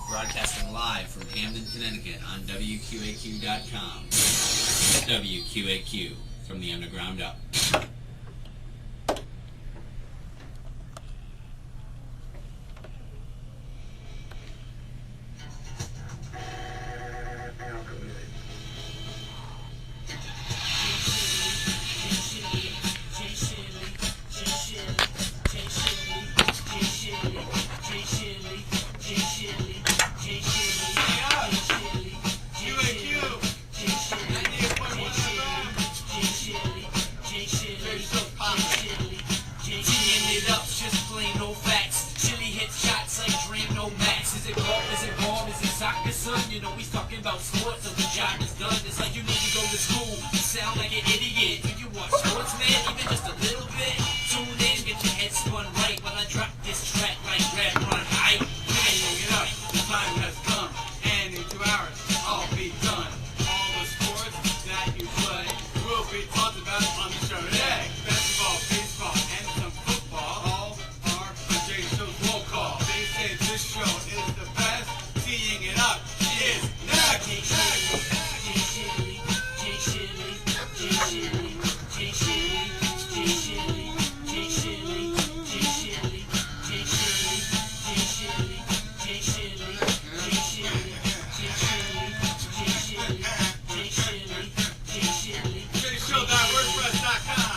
broadcasting live from Hamden, Connecticut on WQAQ.com. WQAQ, from the underground up. You know he's talking about sports, so the job is done. It's like you need to go to school. You sound like an idiot. Do you watch sports, man? Even just a little bit? Tune in, get your head spun right when I drop this track like rap run hype. Hang it up, the time has come, and in 2 hours, I'll be done. All the sports that you play will be talked about on the show today. Basketball, baseball, and some football, all are on Jay Show's roll call. They say this show is the best, teeing it up.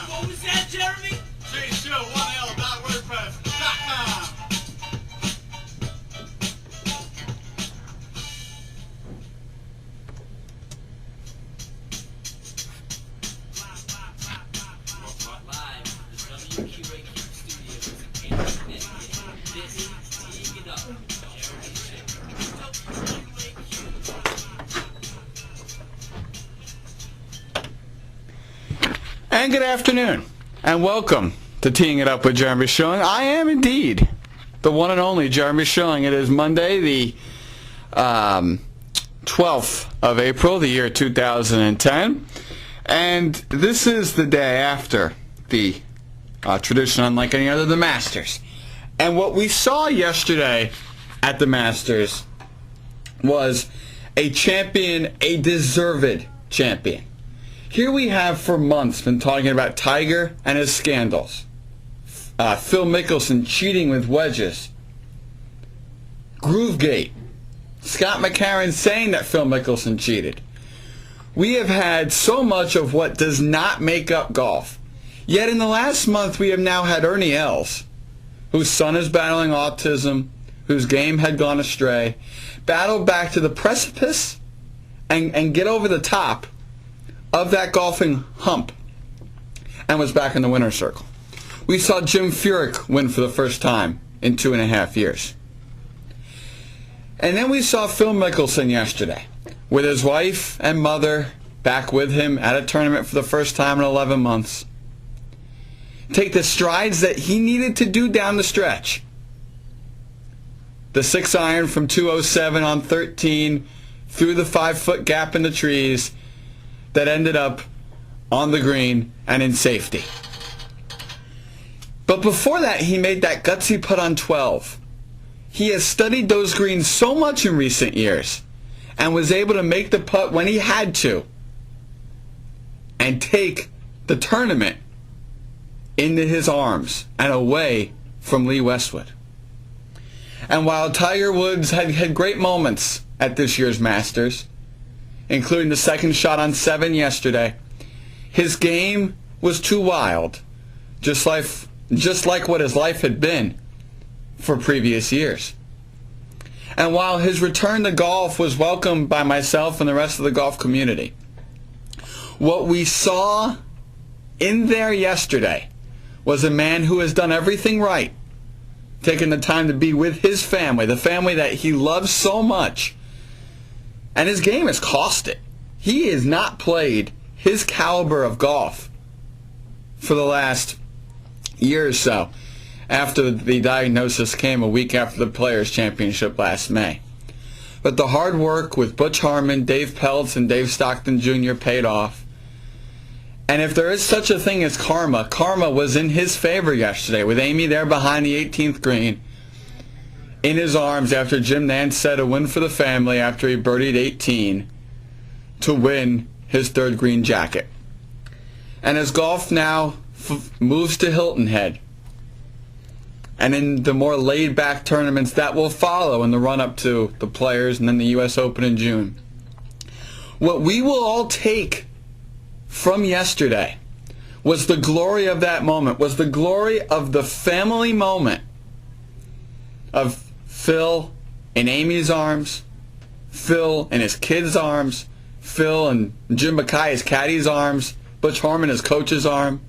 What was that, Jeremy? JShow1L.wordpress.com. Live from the WQAQ studios in Hamden, Connecticut. This is Teeing It Up with Jeremy Schilling. And good afternoon, and welcome to Teeing It Up with Jeremy Schilling. I am indeed the one and only Jeremy Schilling. It is Monday, the 12th of April, the year 2010, and this is the day after the tradition, unlike any other, the Masters. And what we saw yesterday at the Masters was a champion, a deserved champion. Here we have for months been talking about Tiger and his scandals. Phil Mickelson cheating with wedges. Groovegate. Scott McCarron saying that Phil Mickelson cheated. We have had so much of what does not make up golf. Yet in the last month we have now had Ernie Els, whose son is battling autism, whose game had gone astray, battle back to the precipice and get over the top of that golfing hump and was back in the winner's circle. We saw Jim Furyk win for the first time in 2.5 years. And then we saw Phil Mickelson yesterday with his wife and mother back with him at a tournament for the first time in 11 months. Take the strides that he needed to do down the stretch. The 6 iron from 207 on 13 through the 5-foot gap in the trees that ended up on the green and in safety. But before that, he made that gutsy putt on 12. He has studied those greens so much in recent years and was able to make the putt when he had to and take the tournament into his arms and away from Lee Westwood. And while Tiger Woods had great moments at this year's Masters, including the second shot on 7 yesterday, his game was too wild, just like what his life had been for previous years. And while his return to golf was welcomed by myself and the rest of the golf community, what we saw in there yesterday was a man who has done everything right, taking the time to be with his family, the family that he loves so much. And his game has cost it. He has not played his caliber of golf for the last year or so, after the diagnosis came a week after the Players' Championship last May. But the hard work with Butch Harmon, Dave Peltz, and Dave Stockton Jr. paid off. And if there is such a thing as karma was in his favor yesterday with Amy there behind the 18th green. in his arms after Jim Nantz said a win for the family after he birdied 18 to win his third green jacket. And as golf now moves to Hilton Head, and in the more laid-back tournaments that will follow in the run-up to the Players and then the U.S. Open in June, what we will all take from yesterday was the glory of that moment, was the glory of the family moment of Phil in Amy's arms, Phil in his kids' arms, Phil and Jim Mackay, his caddy's arms, Butch Harmon, his coach's arm,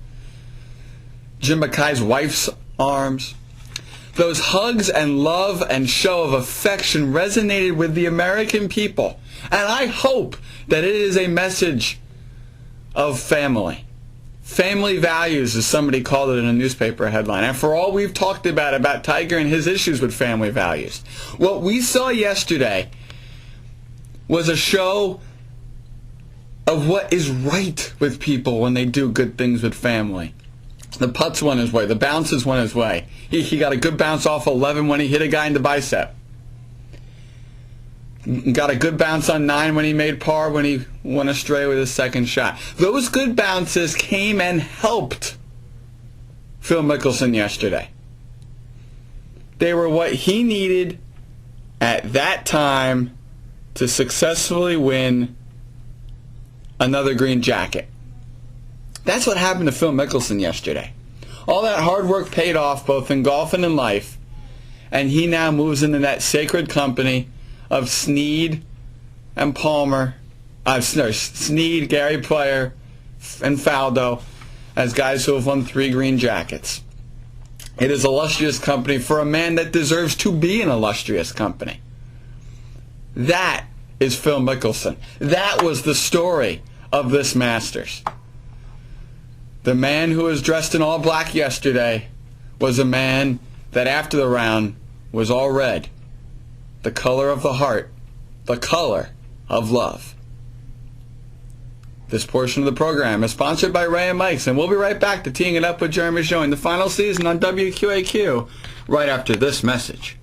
Jim Mackay's wife's arms. Those hugs and love and show of affection resonated with the American people. And I hope that it is a message of family. Family values, as somebody called it in a newspaper headline. And for all we've talked about Tiger and his issues with family values, what we saw yesterday was a show of what is right with people when they do good things with family. The putts went his way. The bounces went his way. He got a good bounce off 11 when he hit a guy in the bicep. Got a good bounce on 9 when he made par when he went astray with his second shot. Those good bounces came and helped Phil Mickelson yesterday. They were what he needed at that time to successfully win another green jacket. That's what happened to Phil Mickelson yesterday. All that hard work paid off both in golf and in life, and he now moves into that sacred company of Snead and Palmer, Snead, Gary Player, and Faldo as guys who have won 3 green jackets. It is illustrious company for a man that deserves to be an illustrious company. That is Phil Mickelson. That was the story of this Masters. The man who was dressed in all black yesterday was a man that after the round was all red. The color of the heart. The color of love. This portion of the program is sponsored by Ray and Mike's, and we'll be right back to Teeing It Up with Jeremy Schilling, the final season on WQAQ, right after this message.